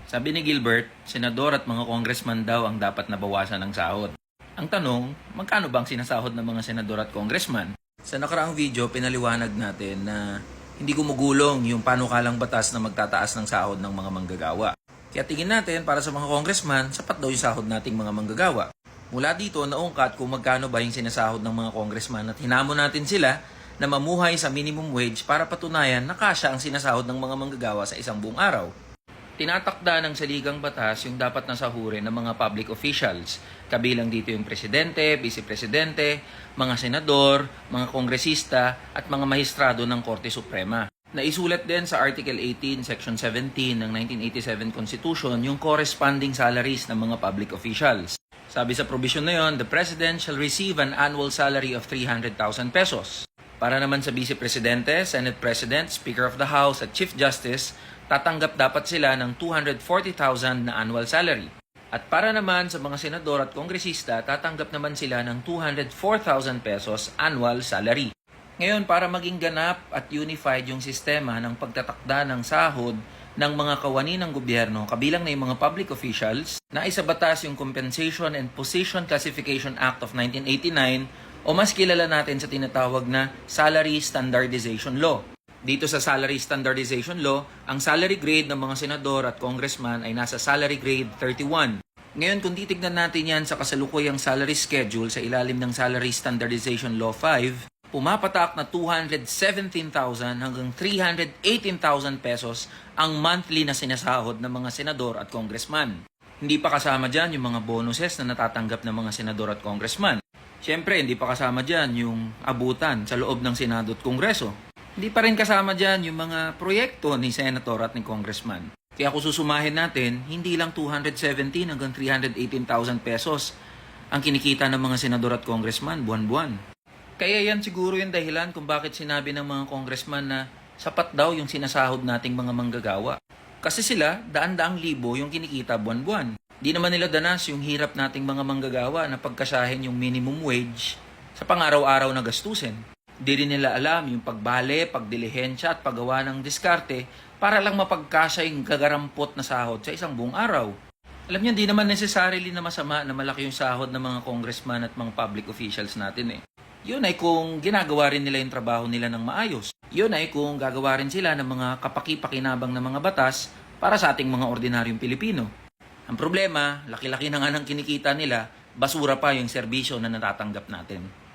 Sabi ni Gilbert, senador at mga congressman daw ang dapat nabawasan ng sahod. Ang tanong, magkano bang sinasahod ng mga senador at congressman? Sa nakaraang video, pinaliwanag natin na hindi gumugulong yung panukalang batas na magtataas ng sahod ng mga manggagawa. Kaya tingin natin para sa mga congressman, sapat daw yung sahod nating mga manggagawa. Mula dito, naungkat kung magkano ba yung sinasahod ng mga congressman at hinamon natin sila na mamuhay sa minimum wage para patunayan na kasya ang sinasahod ng mga manggagawa sa isang buong araw. Tinatakda ng saligang batas yung dapat nasahurin ng mga public officials. Kabilang dito yung presidente, vice-presidente, mga senador, mga kongresista at mga mahistrado ng Korte Suprema. Naisulat din sa Article 18, Section 17 ng 1987 Constitution yung corresponding salaries ng mga public officials. Sabi sa provision na yon, the President shall receive an annual salary of 300,000 pesos. Para naman sa Vice-Presidente, Senate President, Speaker of the House at Chief Justice, tatanggap dapat sila ng 240,000 na annual salary. At para naman sa mga senador at kongresista, tatanggap naman sila ng 204,000 pesos annual salary. Ngayon, para maging ganap at unified yung sistema ng pagtatakda ng sahod ng mga kawani ng gobyerno, kabilang na yung mga public officials, na isabatas yung Compensation and Position Classification Act of 1989 o mas kilala natin sa tinatawag na Salary Standardization Law. Dito sa Salary Standardization Law, ang salary grade ng mga senador at congressman ay nasa salary grade 31. Ngayon, kung titignan natin yan sa kasalukuyang salary schedule sa ilalim ng Salary Standardization Law 5, pumapatak na 217,000 hanggang 318,000 pesos ang monthly na sinasahod ng mga senador at congressman. Hindi pa kasama dyan yung mga bonuses na natatanggap ng mga senador at congressman. Siyempre, hindi pa kasama dyan yung abutan sa loob ng Senado at Kongreso. Hindi pa rin kasama dyan yung mga proyekto ni Senator at ni Congressman. Kaya kung susumahin natin, hindi lang 217 hanggang 318,000 pesos ang kinikita ng mga Senador at Congressman buwan-buwan. Kaya yan siguro yung dahilan kung bakit sinabi ng mga Congressman na sapat daw yung sinasahod nating mga manggagawa. Kasi sila, daan-daang libo yung kinikita buwan-buwan. Di naman nila danas yung hirap nating mga manggagawa na pagkasahin yung minimum wage sa pang-araw-araw na gastusin. Di rin nila alam yung pagbale, pagdilihensya at paggawa ng diskarte para lang mapagkasya yung gagarampot na sahod sa isang buong araw. Alam niyo, di naman necessarily na masama na malaki yung sahod ng mga congressman at mga public officials natin eh. Yun ay kung ginagawa rin nila yung trabaho nila ng maayos. Yun ay kung gagawa rin sila ng mga kapaki-pakinabang na mga batas para sa ating mga ordinaryong Pilipino. Ang problema, laki-laki na nga ng kinikita nila, basura pa yung serbisyo na natatanggap natin.